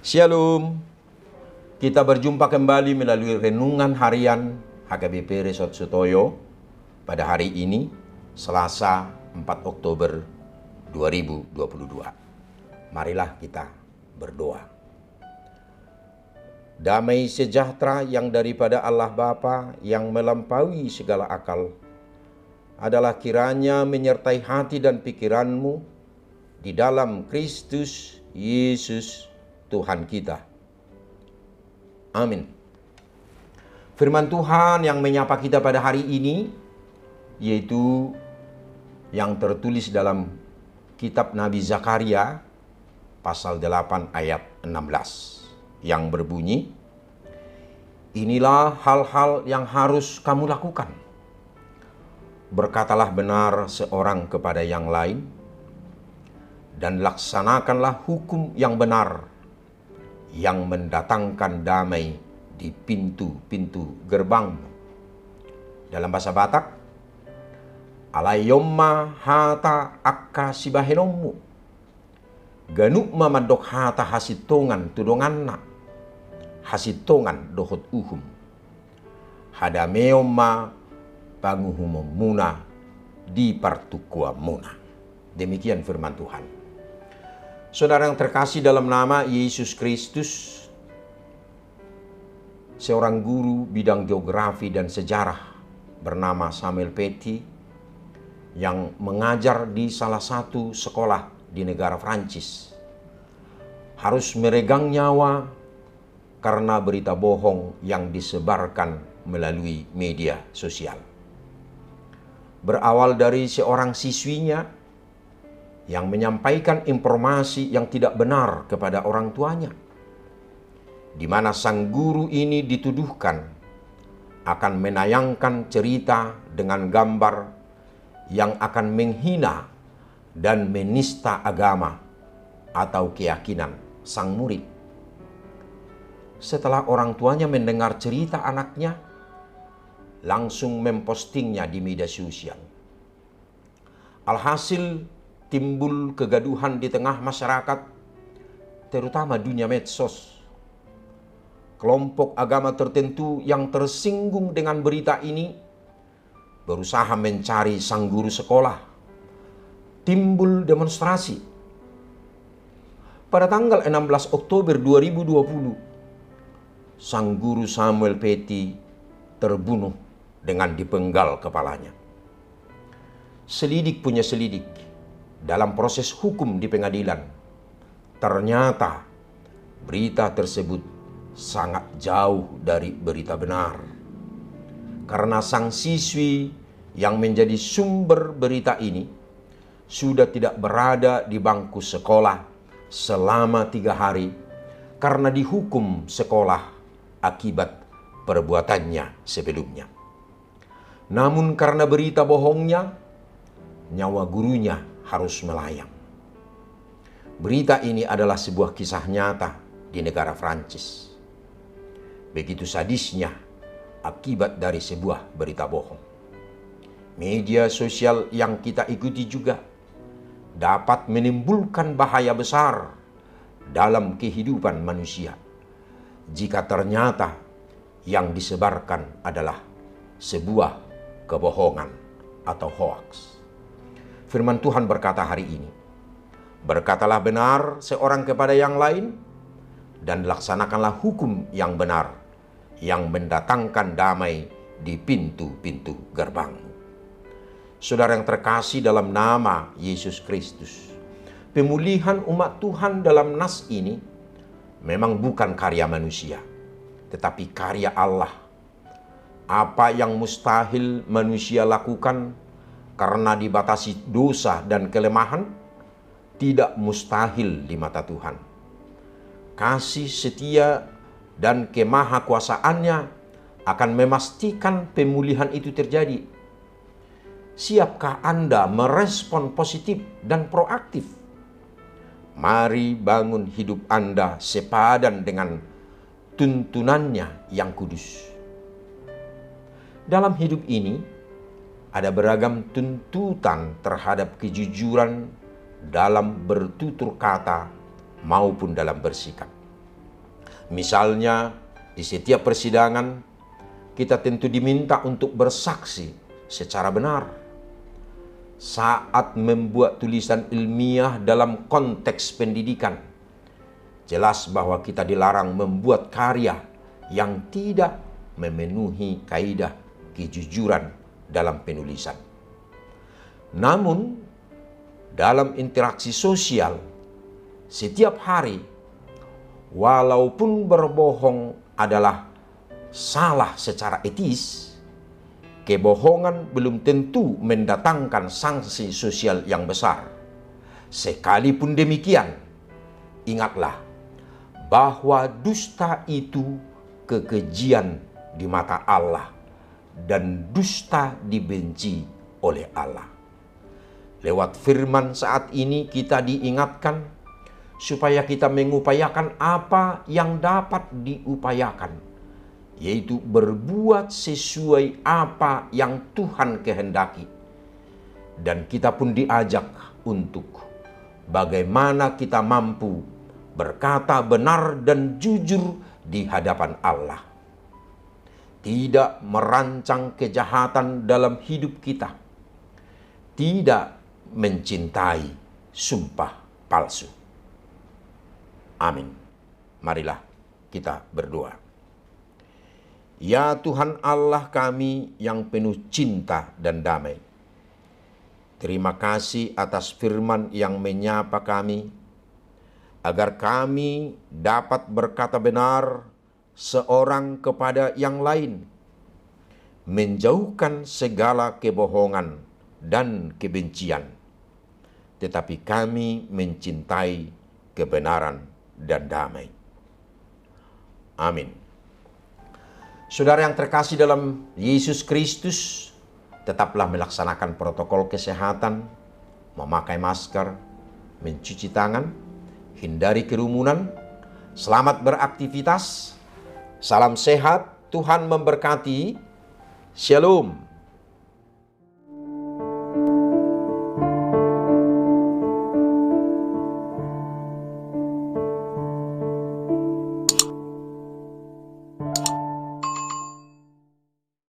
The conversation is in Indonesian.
Shalom. Kita berjumpa kembali melalui renungan harian HKBP Resort Sutoyo pada hari ini, Selasa 4 Oktober 2022. Marilah kita berdoa. Damai sejahtera yang daripada Allah Bapa yang melampaui segala akal adalah kiranya menyertai hati dan pikiranmu di dalam Kristus Yesus Tuhan kita. Amin. Firman Tuhan yang menyapa kita pada hari ini yaitu yang tertulis dalam kitab Nabi Zakaria pasal 8 ayat 16 yang berbunyi, "Inilah hal-hal yang harus kamu lakukan. Berkatalah benar seorang kepada yang lain dan laksanakanlah hukum yang benar yang mendatangkan damai di pintu-pintu gerbangmu." Dalam bahasa Batak, alayomma hata akka sibahenommu, ganuk mamadok hata hasitongan tudonganna, hasitongan dohot uhum, hadameomma panguhumumuna di partukuamuna. Demikian firman Tuhan. Saudara yang terkasih dalam nama Yesus Kristus, seorang guru bidang geografi dan sejarah bernama Samuel Paty yang mengajar di salah satu sekolah di negara Prancis harus meregang nyawa karena berita bohong yang disebarkan melalui media sosial. Berawal dari seorang siswinya yang menyampaikan informasi yang tidak benar kepada orang tuanya, di mana sang guru ini dituduhkan akan menayangkan cerita dengan gambar yang akan menghina dan menista agama atau keyakinan sang murid. Setelah orang tuanya mendengar cerita anaknya, langsung mempostingnya di media sosial. Alhasil timbul kegaduhan di tengah masyarakat, terutama dunia medsos. Kelompok agama tertentu yang tersinggung dengan berita ini berusaha mencari sang guru sekolah. Timbul demonstrasi. Pada tanggal 16 Oktober 2020, sang guru Samuel Paty terbunuh dengan dipenggal kepalanya. Selidik punya selidik. Dalam proses hukum di pengadilan, ternyata berita tersebut sangat jauh dari berita benar. Karena sang siswi yang menjadi sumber berita ini sudah tidak berada di bangku sekolah selama 3 hari karena dihukum sekolah akibat perbuatannya sebelumnya. Namun karena berita bohongnya, nyawa gurunya harus melayang. Berita ini adalah sebuah kisah nyata di negara Prancis. Begitu sadisnya akibat dari sebuah berita bohong. Media sosial yang kita ikuti juga dapat menimbulkan bahaya besar dalam kehidupan manusia jika ternyata yang disebarkan adalah sebuah kebohongan atau hoaks. Firman Tuhan berkata hari ini, "Berkatalah benar seorang kepada yang lain, dan laksanakanlah hukum yang benar, yang mendatangkan damai di pintu-pintu gerbangmu." Saudara yang terkasih dalam nama Yesus Kristus, pemulihan umat Tuhan dalam nas ini memang bukan karya manusia, tetapi karya Allah. Apa yang mustahil manusia lakukan karena dibatasi dosa dan kelemahan, tidak mustahil di mata Tuhan. Kasih setia dan kemahakuasaannya akan memastikan pemulihan itu terjadi. Siapkah Anda merespon positif dan proaktif? Mari bangun hidup Anda sepadan dengan tuntunannya yang kudus. Dalam hidup ini, ada beragam tuntutan terhadap kejujuran dalam bertutur kata maupun dalam bersikap. Misalnya, di setiap persidangan, kita tentu diminta untuk bersaksi secara benar. Saat membuat tulisan ilmiah dalam konteks pendidikan, jelas bahwa kita dilarang membuat karya yang tidak memenuhi kaidah kejujuran dalam penulisan. Namun, dalam interaksi sosial, setiap hari, walaupun berbohong adalah salah secara etis, kebohongan belum tentu mendatangkan sanksi sosial yang besar. Sekalipun demikian, ingatlah bahwa dusta itu kekejian di mata Allah dan dusta dibenci oleh Allah. Lewat firman saat ini kita diingatkan supaya kita mengupayakan apa yang dapat diupayakan, yaitu berbuat sesuai apa yang Tuhan kehendaki. Dan kita pun diajak untuk bagaimana kita mampu berkata benar dan jujur di hadapan Allah. Tidak merancang kejahatan dalam hidup kita. Tidak mencintai sumpah palsu. Amin. Marilah kita berdoa. Ya Tuhan Allah kami yang penuh cinta dan damai, terima kasih atas firman yang menyapa kami, agar kami dapat berkata benar seorang kepada yang lain, menjauhkan segala kebohongan dan kebencian, tetapi kami mencintai kebenaran dan damai. Amin. Saudara yang terkasih dalam Yesus Kristus, tetaplah melaksanakan protokol kesehatan, memakai masker, mencuci tangan, hindari kerumunan, selamat beraktivitas, salam sehat, Tuhan memberkati, Shalom.